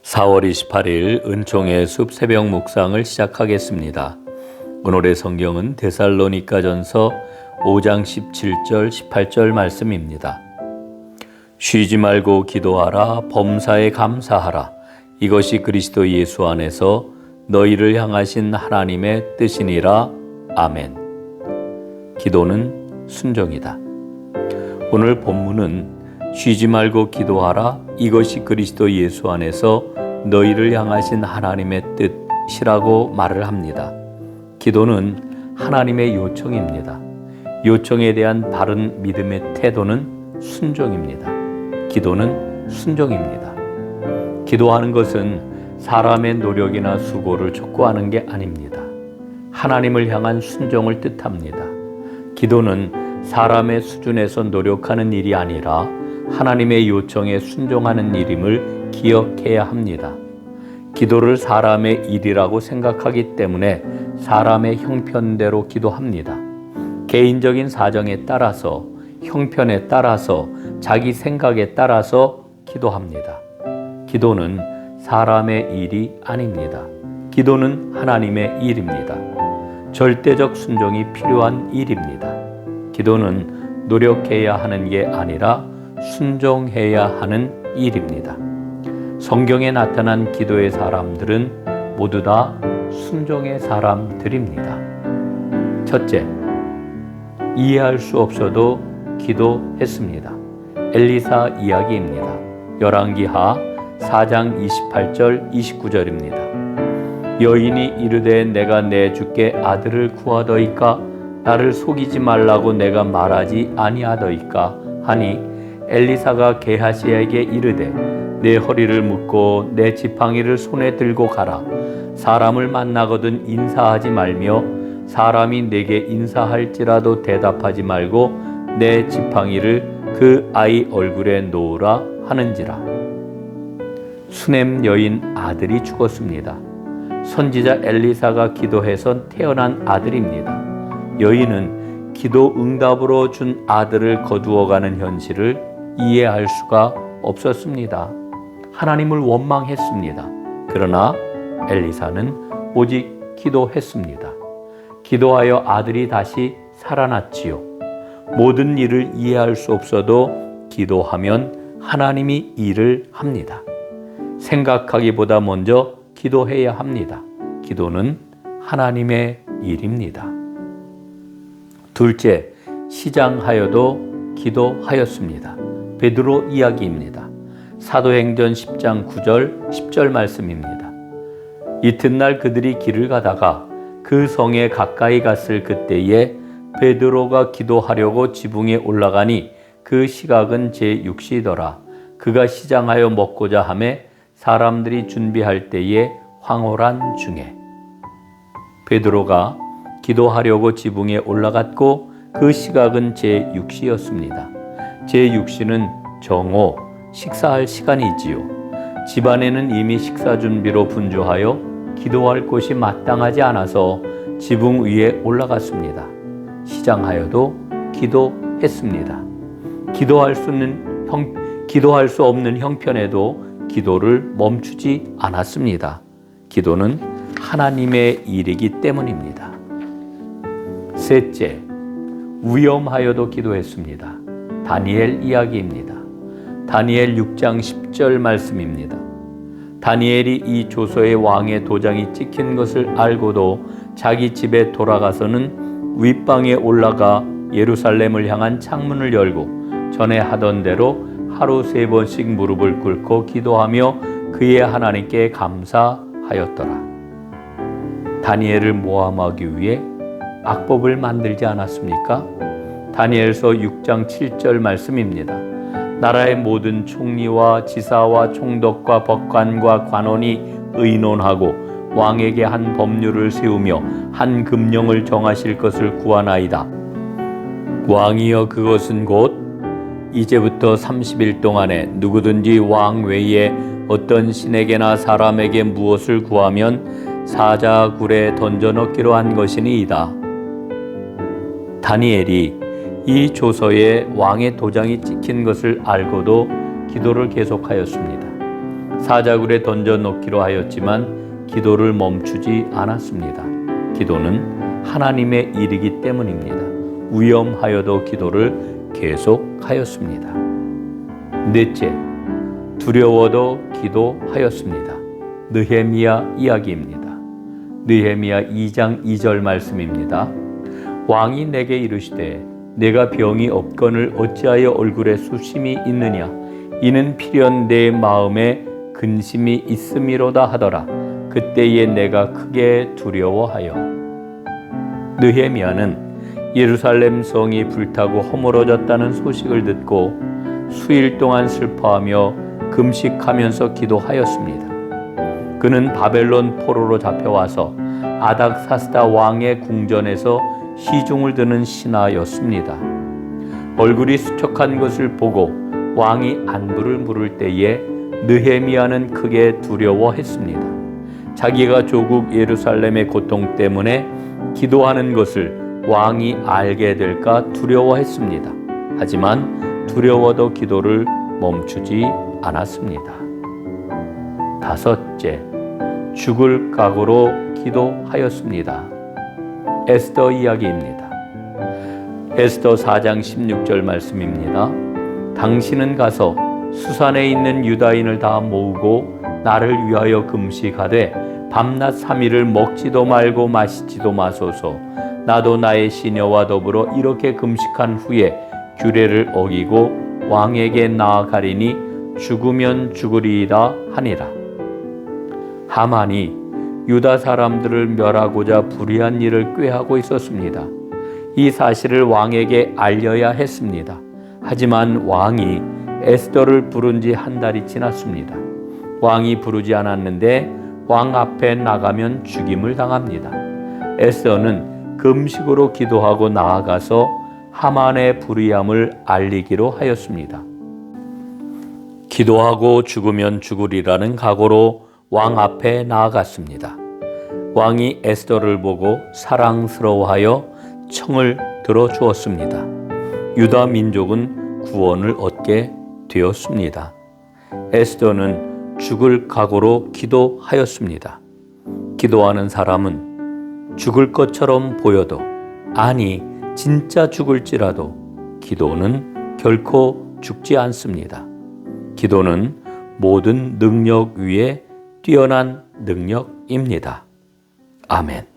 4월 28일 은총의 숲 새벽 묵상을 시작하겠습니다. 오늘의 성경은 데살로니가전서 5장 17절 18절 말씀입니다. 쉬지 말고 기도하라. 범사에 감사하라. 이것이 그리스도 예수 안에서 너희를 향하신 하나님의 뜻이니라. 아멘. 기도는 순종이다. 오늘 본문은 쉬지 말고 기도하라. 이것이 그리스도 예수 안에서 너희를 향하신 하나님의 뜻이라고 말을 합니다. 기도는 하나님의 요청입니다. 요청에 대한 바른 믿음의 태도는 순종입니다. 기도는 순종입니다. 기도하는 것은 사람의 노력이나 수고를 촉구하는 게 아닙니다. 하나님을 향한 순종을 뜻합니다. 기도는 사람의 수준에서 노력하는 일이 아니라 하나님의 요청에 순종하는 일임을 기억해야 합니다. 기도를 사람의 일이라고 생각하기 때문에 사람의 형편대로 기도합니다. 개인적인 사정에 따라서, 형편에 따라서, 자기 생각에 따라서 기도합니다. 기도는 사람의 일이 아닙니다. 기도는 하나님의 일입니다. 절대적 순종이 필요한 일입니다. 기도는 노력해야 하는 게 아니라 순종해야 하는 일입니다. 성경에 나타난 기도의 사람들은 모두 다 순종의 사람들입니다. 첫째, 이해할 수 없어도 기도했습니다. 엘리사 이야기입니다. 열왕기하 4장 28절 29절입니다. 여인이 이르되 내가 내 주께 아들을 구하더이까 나를 속이지 말라고 내가 말하지 아니하더이까 하니 엘리사가 게하시에게 이르되 내 허리를 묶고 내 지팡이를 손에 들고 가라. 사람을 만나거든 인사하지 말며 사람이 내게 인사할지라도 대답하지 말고 내 지팡이를 그 아이 얼굴에 놓으라 하는지라. 수넴 여인 아들이 죽었습니다. 선지자 엘리사가 기도해서 태어난 아들입니다. 여인은 기도 응답으로 준 아들을 거두어가는 현실을 이해할 수가 없었습니다. 하나님을 원망했습니다. 그러나 엘리사는 오직 기도했습니다. 기도하여 아들이 다시 살아났지요. 모든 일을 이해할 수 없어도 기도하면 하나님이 일을 합니다. 생각하기보다 먼저 기도해야 합니다. 기도는 하나님의 일입니다. 둘째, 시장하여도 기도하였습니다. 베드로 이야기입니다. 사도행전 10장 9절 10절 말씀입니다. 이튿날 그들이 길을 가다가 그 성에 가까이 갔을 그때에 베드로가 기도하려고 지붕에 올라가니 그 시각은 제6시더라. 그가 시장하여 먹고자 하매 사람들이 준비할 때에 황홀한 중에. 베드로가 기도하려고 지붕에 올라갔고 그 시각은 제6시였습니다. 제6시는 정오, 식사할 시간이지요. 집안에는 이미 식사 준비로 분주하여 기도할 곳이 마땅하지 않아서 지붕 위에 올라갔습니다. 시장하여도 기도했습니다. 기도할 수 없는 형편에도 기도를 멈추지 않았습니다. 기도는 하나님의 일이기 때문입니다. 셋째, 위험하여도 기도했습니다. 다니엘 이야기입니다. 다니엘 6장 10절 말씀입니다. 다니엘이 이 조서에 왕의 도장이 찍힌 것을 알고도 자기 집에 돌아가서는 윗방에 올라가 예루살렘을 향한 창문을 열고 전에 하던 대로 하루 3번씩 무릎을 꿇고 기도하며 그의 하나님께 감사하였더라. 다니엘을 모함하기 위해 악법을 만들지 않았습니까? 다니엘서 6장 7절 말씀입니다. 나라의 모든 총리와 지사와 총독과 법관과 관원이 의논하고 왕에게 한 법률을 세우며 한 금령을 정하실 것을 구하나이다. 왕이여 그것은 곧 이제부터 30일 동안에 누구든지 왕 외에 어떤 신에게나 사람에게 무엇을 구하면 사자굴에 던져넣기로 한 것이니이다. 다니엘이 이 조서에 왕의 도장이 찍힌 것을 알고도 기도를 계속하였습니다. 사자굴에 던져 넣기로 하였지만 기도를 멈추지 않았습니다. 기도는 하나님의 일이기 때문입니다. 위험하여도 기도를 계속하였습니다. 넷째, 두려워도 기도하였습니다. 느헤미야 이야기입니다. 느헤미야 2장 2절 말씀입니다. 왕이 내게 이르시되 내가 병이 없거늘 어찌하여 얼굴에 수심이 있느냐 이는 필연 내 마음에 근심이 있음이로다 하더라. 그때에 내가 크게 두려워하여. 느헤미야는 예루살렘 성이 불타고 허물어졌다는 소식을 듣고 수일 동안 슬퍼하며 금식하면서 기도하였습니다. 그는 바벨론 포로로 잡혀와서 아닥사스다 왕의 궁전에서 시중을 드는 신하였습니다. 얼굴이 수척한 것을 보고 왕이 안부를 물을 때에 느헤미야는 크게 두려워했습니다. 자기가 조국 예루살렘의 고통 때문에 기도하는 것을 왕이 알게 될까 두려워했습니다. 하지만 두려워도 기도를 멈추지 않았습니다. 다섯째, 죽을 각오로 기도하였습니다. 에스더 이야기입니다. 에스더 4장 16절 말씀입니다. 당신은 가서 수산에 있는 유다인을 다 모으고 나를 위하여 금식하되 밤낮 3일을 먹지도 말고 마시지도 마소서. 나도 나의 시녀와 더불어 이렇게 금식한 후에 규례를 어기고 왕에게 나아가리니 죽으면 죽으리이다 하니라. 하만이 유다 사람들을 멸하고자 불의한 일을 꾀하고 있었습니다. 이 사실을 왕에게 알려야 했습니다. 하지만 왕이 에스더를 부른 지 한 달이 지났습니다. 왕이 부르지 않았는데 왕 앞에 나가면 죽임을 당합니다. 에스더는 금식으로 기도하고 나아가서 하만의 불의함을 알리기로 하였습니다. 기도하고 죽으면 죽으리라는 각오로 왕 앞에 나아갔습니다. 왕이 에스더를 보고 사랑스러워하여 청을 들어주었습니다. 유다 민족은 구원을 얻게 되었습니다. 에스더는 죽을 각오로 기도하였습니다. 기도하는 사람은 죽을 것처럼 보여도, 아니 진짜 죽을지라도 기도는 결코 죽지 않습니다. 기도는 모든 능력 위에 뛰어난 능력입니다. 아멘.